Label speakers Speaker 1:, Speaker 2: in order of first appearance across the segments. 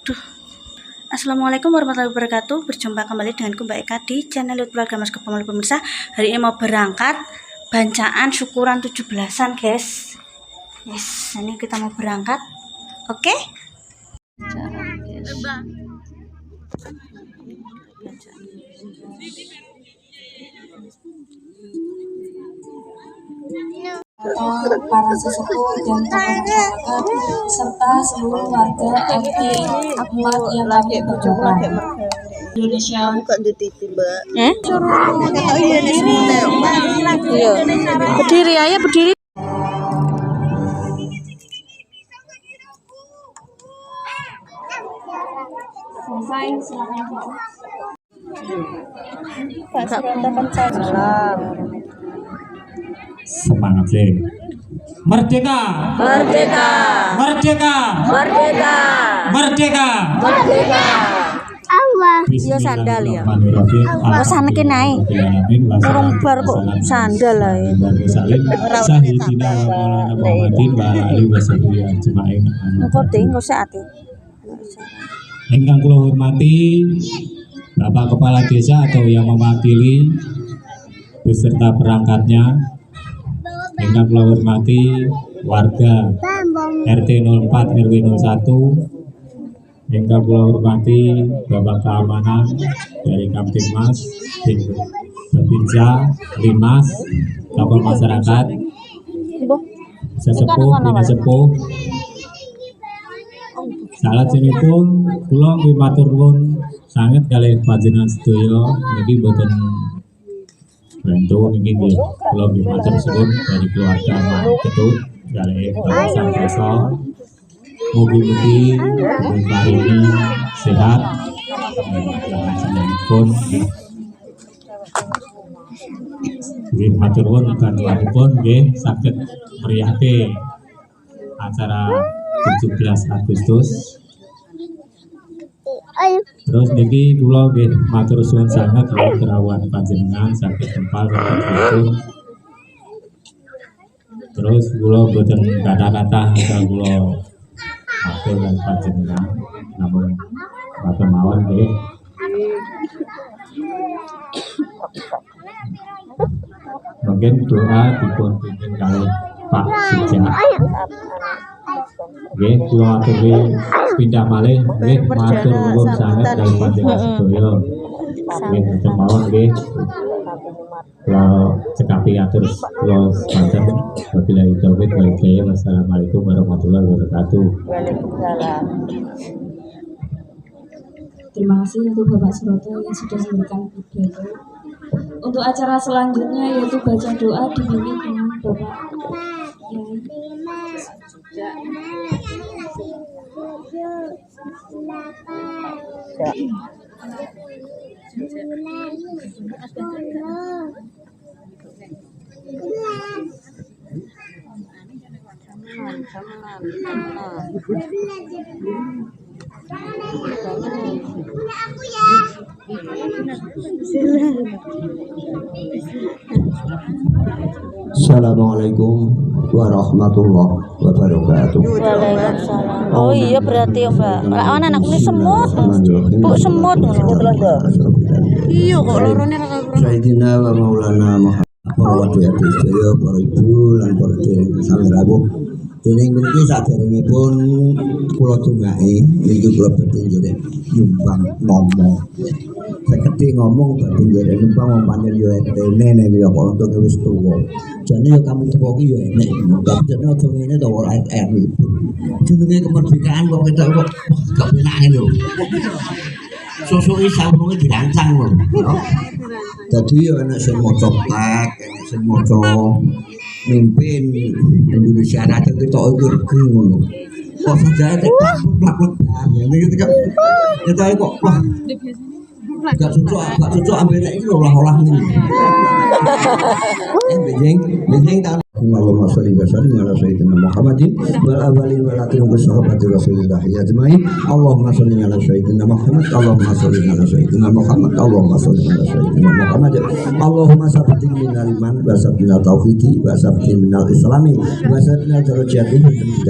Speaker 1: Duh. Assalamualaikum warahmatullahi wabarakatuh. Berjumpa kembali denganku Mbak Eka di channel YouTube Keluarga Mas Kepemali pemirsa. Hari ini mau berangkat bancaan syukuran 17-an, guys. Yes, ini kita mau berangkat. Oke?
Speaker 2: Para sesepuh dan tokoh masyarakat serta seluruh warga RT 4 yang kami berjumpa. Indonesia
Speaker 3: kok di TV, Mbak.
Speaker 1: Iya. Berdiri aja, berdiri.
Speaker 2: Selesai, silakan.
Speaker 4: Semangat sih. Merdeka!
Speaker 3: Merdeka!
Speaker 4: Merdeka!
Speaker 3: Merdeka!
Speaker 4: Merdeka!
Speaker 3: Merdeka!
Speaker 1: Iya sandal ya.
Speaker 4: Oh
Speaker 1: saneke naik. Urung bar kok sandal ae.
Speaker 4: Sayyidina Maulana Muhammadin wa alihi wasallam ajmain.
Speaker 1: Engko ding ngosek ati.
Speaker 4: Ingkang kula hormati Bapak Kepala Desa atau yang mewakili beserta perangkatnya, ingkang kula hormati warga RT 04 RW 01, ingkang kula hormati Bapak Keamanan dari Kamtibmas, Babinsa, Limas, tokoh masyarakat, sesepuh, bini sepuh. Salat sini pun kula nggih matur nuwun sanget kalih panjenengan sedaya niki boten bantu niki nggih kula nggih matur suwun dari keluarga Ketut kalih Bapak Santoso. Mugi-mugi paringi sehat pun nggih matur nuwun bantuanipun nggih saged mriyake acara 17 Agustus. Terus niki kula nggih matur suwun sanget kaliyan kerawuhan panjenengan saged tempal wonten. Terus kula boten kata-kata asal kula matur lan panjenengan namun matur mawon nggih. Mungkin doa dipun pimpin kalih Pak Sijak. Nggih, kula aturi pindah malih nggih matur nuwun sanget kaliyan panjenengan sedaya. Nggih, matur mawon nggih. Kula cekapi atur kula semanten wabillahi taufiq wal hidayah. Wassalamualaikum warahmatullahi wabarakatuh.
Speaker 3: Waalaikumsalam.
Speaker 2: Terima kasih untuk Bapak Suroto yang sudah memberikan pidato. Untuk acara selanjutnya yaitu baca doa dipimpin dengan Bapak
Speaker 5: Assalamualaikum warahmatullahi wabarakatuh.
Speaker 1: Waalaikumsalam. Oh iya berarti ya, Mbak. Lah anak ini semut. Bu semut. Iya kok lorone ra kabur.
Speaker 5: Sayyidina wa Maulana Muhammad. Para wadya sedaya, para ibu lan para dereng sami rawuh. Dening mriki saderengipun kula tunggahi niki kula badhe njerek nyumbang ngomong. Sekedhi ngomong badhe njerek nyumbang wong pancen yo etene nek yo kok untuk wis tuwa. Jane yo kami tuwa ki yo enek. Jane aja ngene to ora enek. Jenenge kemerdekaan kok ketok kok gak penake lho. Sosoke saurunge dirancang lho. Dadi yo enek sing maca tek, enek sing maca mimpin Indonesia Raya ketok iku regen ngono. Kok saja tek plak-plak ini ketika kita kok wah gak cocok ambil iki olah-olah ini. Benjing tahun Allahumma sholli wa sallim ala sayyidina Muhammadin wal awwalin wal akhirin wa sahabati Rasulillah ajmain. Allahumma sholli ala sayyidina Muhammad. Allahumma sholli ala sayyidina Muhammad. Allahumma sholli ala sayyidina Muhammad. Allahumma sabbitin minal iman wa sabbitin taufiqi wa sabbitin minal islami wa sabbitin darajati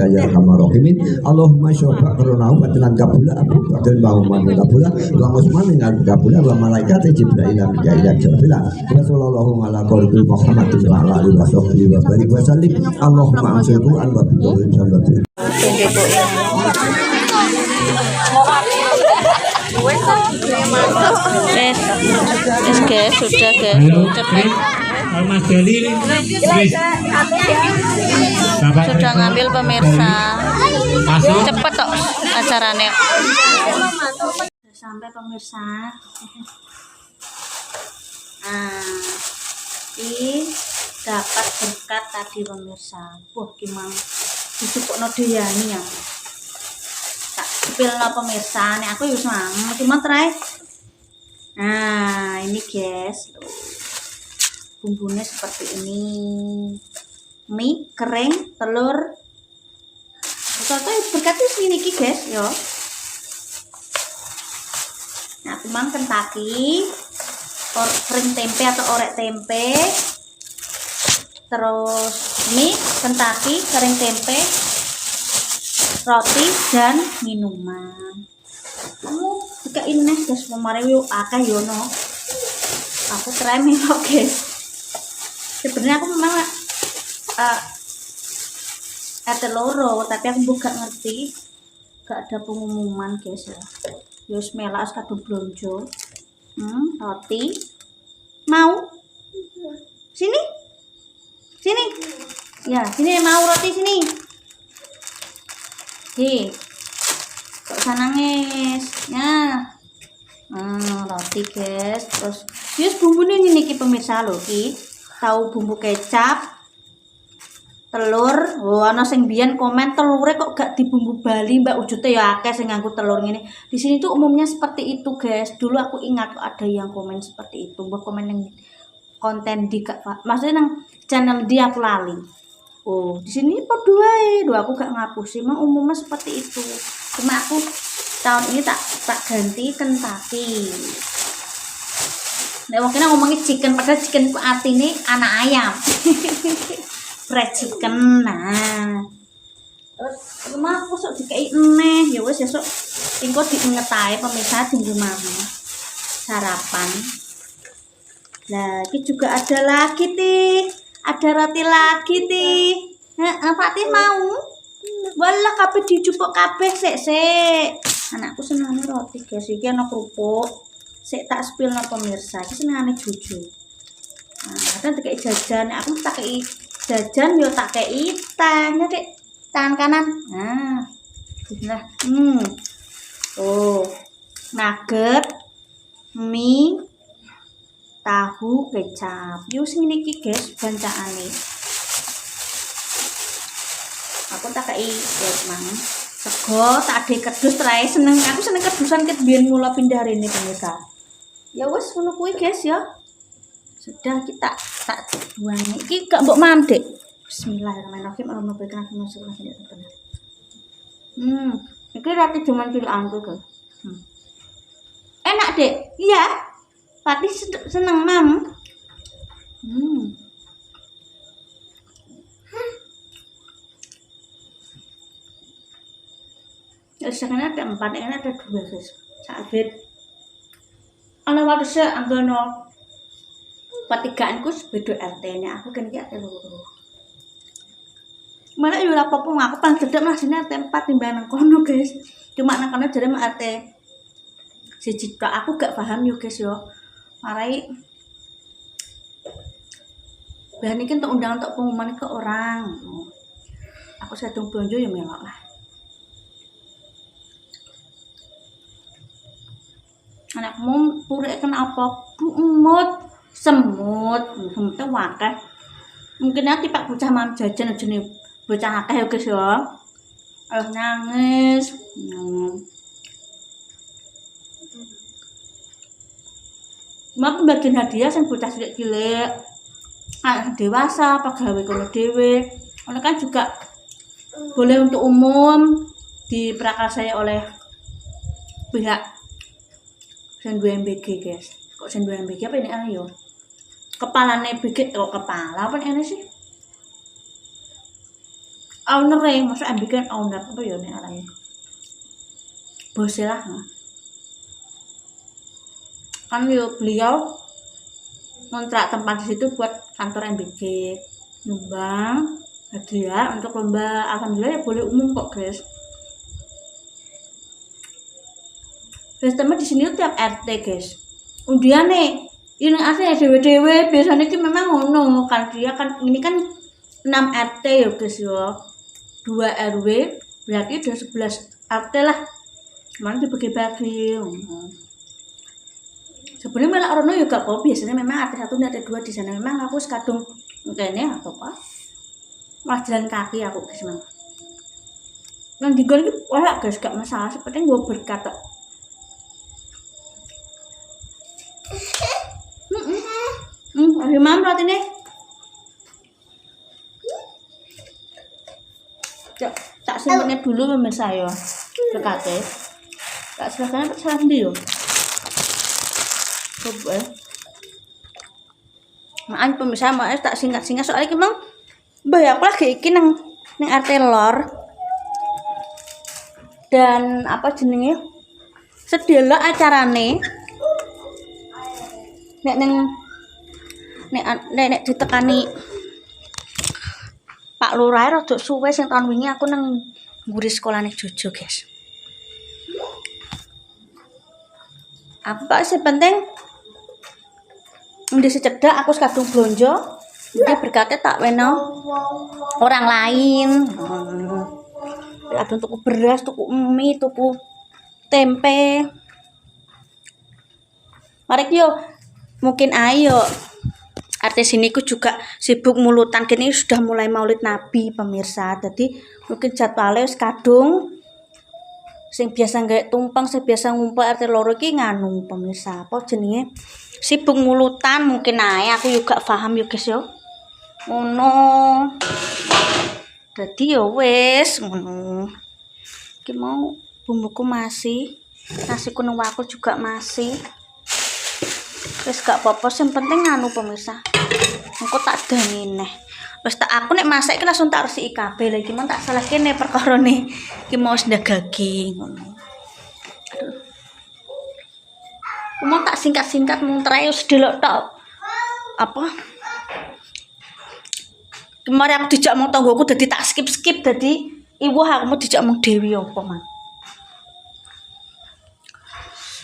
Speaker 5: ya arhamar rahimin. Allahumma sholli karena batilan kabula abu bakal bahuma kabula wa usman dengan kabula wa malaikat jibril ila jibril wa sallallahu ala qurbi Muhammadin wa ala alihi wa sahbihi wa barik wa sallim. Allahumma ansurku an wa bihi sallallahu.
Speaker 1: Guys, sudah guys.
Speaker 4: Ayo, Mas Deli ini.
Speaker 1: Sudah ngambil pemirsa.
Speaker 4: Masuk.
Speaker 1: Cepet kok acaranya. Sampai pemirsa. Nah, ini dapat berkat tadi pemirsa. Wah, gimana? Dicukupno Deyani ya. Tak pilih pemirsa. Nih aku wis mang. Cuma try. Nah, ini guys. Bumbunya seperti ini. Mie kering, telur. Soalnya berkatnya sini guys, yo. Nah, aku mang Kentucky, kering tempe atau orek tempe. Terus mie Kentucky, kering tempe, roti dan minuman. Kamu buka ini guys, kemarin yuk akeh yo no. Aku try melok guys. Sebenarnya aku memang ada loro, tapi aku buka ngerti, gak ada pengumuman guys ya. Yus melak kadung blonjo. Roti. Mau? Sini. Sini. Ya, sini mau roti sini. Hei. Kok sana nangis? Ya. Roti guys. Terus yus bumbunya ini ki pemirsa loh ki. Tahu bumbu kecap, telur. Ana sing biyen komen telure kok gak di bumbu Bali Mbak Ujute ya akeh sing nganggo telur ngene. Di sini tuh umumnya seperti itu guys. Dulu aku ingat kok ada yang komen seperti itu. Mbak komen yang konten di maksudnya nang channel dia aku lali. Oh, di sini padha wae. Aku gak ngapusi, emang umumnya seperti itu. Cuma aku tahun ini tak ganti Kentucky. Nek wong kene ngomongin chicken, padahal chicken ku artine anak ayam. Fried chicken. Nah. Terus rumah aku sok dikai eneh, ya wis esuk engko diingetae pemirsa dinggo mami. Sarapan. Nah, ini juga ada lagi tih. Ada roti lagi tih. Fatih mau? Walah kabeh dijupuk kabeh sik. Anakku seneng roti guys, iki ana kerupuk. Sik tak spill no pemirsa, iki senengane Jojo. Nah, kadang tak jajan, aku tak kei jajan yo tak kei tanya Dek. Tangan kanan. Nah. Bismillah. Oh. Nugget, mie, tahu, kecap. Yo sing niki guys bancaane. Aku tak kei ya mang. Sego tak ade kedus trae seneng. Aku seneng kedusan ket biyen mula pindah rene pemirsa. Ya wes ngono kuwi guys ya. Sudah kita tak buang. Iki gak mbok mandek. Bismillahirrahmanirrahim. Allahumma barik lana fi iki roti jaman cilik guys. Enak, Dek. Iya. Pati seneng, Mam. Sekarang ada 4, ini ada 2 guys. Sakit. Ana waktu se anggono patigaanku beda RT-nya. Aku kan iki RT loro. Mana yo ora apa-apa aku paling cedek mas ini RT 4 timbang nang kono guys. Cuma nang kono jare mak RT siji tok. Aku gak paham yo guys yo. Marai bahan iki untuk undangan untuk pengumuman ke orang. Aku sedang blonjo ya melok lah. Anakmu purek kenapa? Semut semutnya wakeh. Mungkin nanti Pak bocah mam jajan aja nih bocah akeh ya guys ya. Nangis. Mau pembagian hadiah yang bocah cilik-cilik. anak dewasa, pegawai kono dhewe. Ono kan juga boleh untuk umum diprakarsai oleh pihak sing duwe MBG, guys. Kok sing duwe MBG apa ini ayo? Kepalane BG kok kepala apa ini sih? Owner masuk MBG owner apa ya nek arane? Bos lah. Kan beliau kontrak tempat di situ buat kantor MBG, nyumbang hadiah untuk lomba. Alhamdulillah ya boleh umum kok, guys. Sistemnya di sini tiap RT, guys. Undian nih, ini aslinya dewe-dewe. Biasanya itu memang ngono kan, dia kan ini kan 6 RT ya, guys ya. 2 RW berarti udah 11 RT lah. Cuman dibagi-bagi. Sebenarnya malah Rono juga kok biasanya memang RT 1 dan RT 2 di sana memang aku sekadung kayaknya atau apa? Malah jalan kaki aku, guys memang. Nang di gol iki ora, guys, gak masalah, seperti gue berkata. Mam roti nih. Tak simpennya dulu pemirsa ya. Dekate. Tak silakan salah ndi yo. Coba. Maaf pemirsa, maaf tak singkat-singkat soalnya ki mang mbah aku lagi iki nang RT lor. Dan apa jenenge? Sedelo acarane. Nek ditekani Pak Lurah rada suwe sing tahun wingi aku nang nguri sekolahane Jojo, guys. Aku Pak sing penting ndek cedhak aku kadung blonjo, iki berkate tak weno orang lain. Kadung tuku beras, tuku mie, tuku tempe. Mari yo mungkin ayo artis ini ku juga sibuk mulutan kini sudah mulai Maulid Nabi pemirsa. Jadi mungkin jadwalnya wis kadung sing biasa nggak tumpang, sing biasa ngumpul RT loro iki nganu pemirsa. Apa jenenge? Sibuk mulutan mungkin ae aku juga paham yo guys yo. Ngono. Dadi yo wis ngono. Iki mau bumbuku masih, nasiku nang wakul juga masih. Wis gak apa-apa, sing penting anu pemirsa. Engko tak dangi neh. Wis tak aku nek masak iki langsung tak resiki kabeh. Lah iki mau tak salah kene perkarane iki mau ndagagi ngono. Aduh. Mau tak singkat-singkat mung terus delok tok. Apa? Kemarin aku dijak mau tanggoku dadi tak skip dadi iwuh aku mau dijak mau dewi apa man.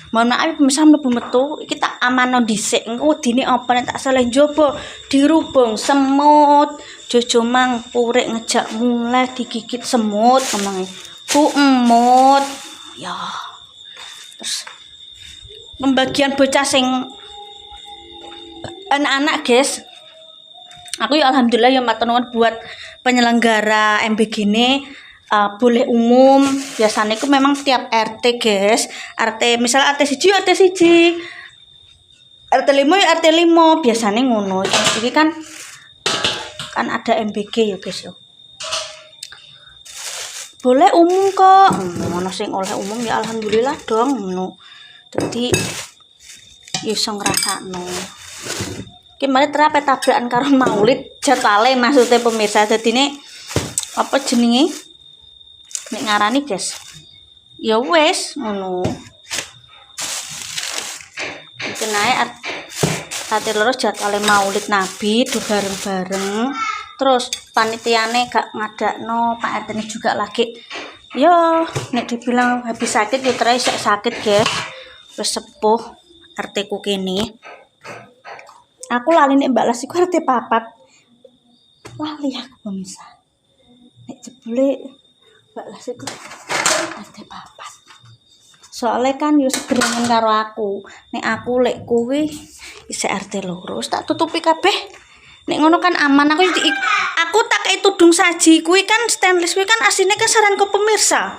Speaker 1: Mohon maaf pemirsa mlebu metu iki tak amano dhisik engko wedine apa nek tak salah njaba dirubung semut Jojo mang purik ngejak mulai digigit semut ngomong Bu emut ya terus pembagian bocah sing anak-anak guys aku ya alhamdulillah ya matur nuwun buat penyelenggara MBG ini boleh umum biasanya itu memang tiap RT guys RT misalnya RT 1 RT 5 ya RT 5 biasanya ngono jadi kan ada MBG ya guys ya boleh umum kok ngono sing oleh umum ya alhamdulillah dong ngono jadi ya iso ngrasakno iki mari terape tabrakan karo Maulid jadwale maksudnya pemirsa dadine apa jenenge nek ngarani guys ya wes ngono mungkin ae ate loro jadwale Maulid Nabi do bareng-bareng terus panitiane gak ngadakno Pak RT ini juga lagi yo nek dibilang habis sakit ya terus sakit guys wis sepuh RT ku kene aku lali nek Mbak Las iku RT 4 lali aku pemirsa nek jebule Mbak Las iku RT 4 soalnya kan yo seberangan karo aku nek aku lek kuwi isih RT loro tak tutupi kabeh nek ngono kan aman aku tak kei tudung saji kuwi kan stainless kuwi kan asline kan saranku pemirsa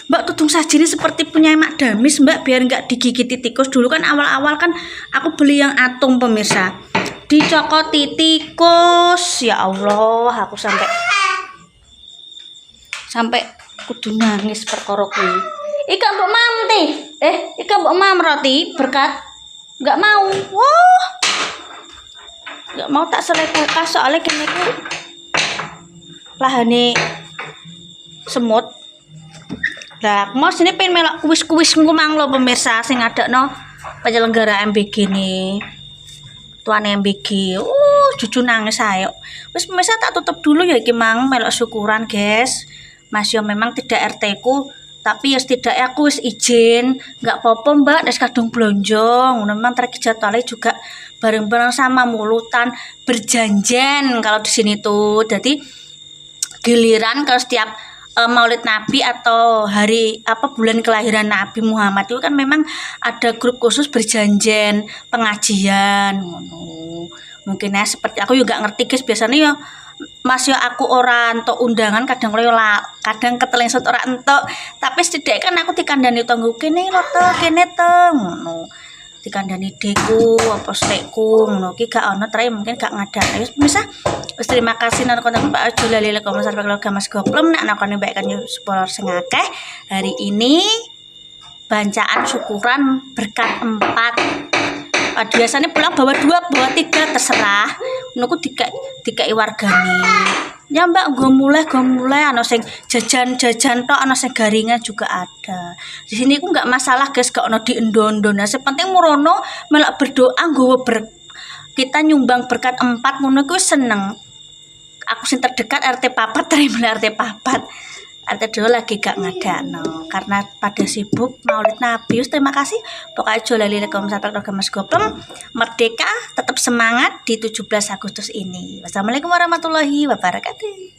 Speaker 1: Mbak tudung saji ini seperti punya Mak Damis Mbak biar nggak digigiti tikus dulu kan awal-awal kan aku beli yang atom pemirsa dicokoti tikus. Ya Allah, aku sampai kudu nangis perkara kuwi. Ika mbok mam ti. Ika mbok mam roti berkat enggak mau. Wah. Enggak mau tak selek kulkas soalnya kene ku lahane semut. Lah, mau sini pengen melok kuis-kuis ngomong lo pemirsa sing adakno penyelenggara MBG nih. Tuan MBG. Cucu nangis ayo. Wis pemirsa tak tutup dulu ya iki mang melok syukuran, guys. Mas yo memang tidak RT ku, tapi ya setidaknya aku wis izin, nggak apa-apa mbak, des kadung blonjong. Memang terakhir jadwalnya juga bareng-bareng sama mulutan berjanjian kalau di sini tuh. Jadi giliran kalau setiap Maulid Nabi atau hari bulan kelahiran Nabi Muhammad itu kan memang ada grup khusus berjanjian pengajian. Mungkin ya seperti aku juga ngerti guys, biasanya ya Mas yo aku ora entuk undangan kadang kadang ketelengsut ora entuk, tapi setidaknya kan aku dikandani tanggo kene lho to, kene to ngono. Dikandani deku apa stekku ngono ki gak ono trae mungkin gak ngadani. Wis pemirsa, wis terima kasih nang konten Pak Ajo lali komen sampai keluarga Mas Goplem nek nakone baik kan spoiler sing akeh. Hari ini bacaan syukuran berkat 4. Biasanya pulang bawa 2, bawa 3 terserah. Nuku dikai wargane. Ya mbak, gue mulai ana sing jajan tok, ana sing garingan juga ada. Di sini aku nggak masalah guys, gak ono diendon-endon. Nah, sepenting murono melak berdoa kita nyumbang berkat 4 ngono ku seneng. Aku sing terdekat RT papat, terima RT papat. RT dulu lagi gak ngadakno karena pada sibuk Maulid Nabi. Terima kasih. Pokoknya jolali rekom sampai keluarga Mas Goplem. Merdeka tetap semangat di 17 Agustus ini. Wassalamualaikum warahmatullahi wabarakatuh.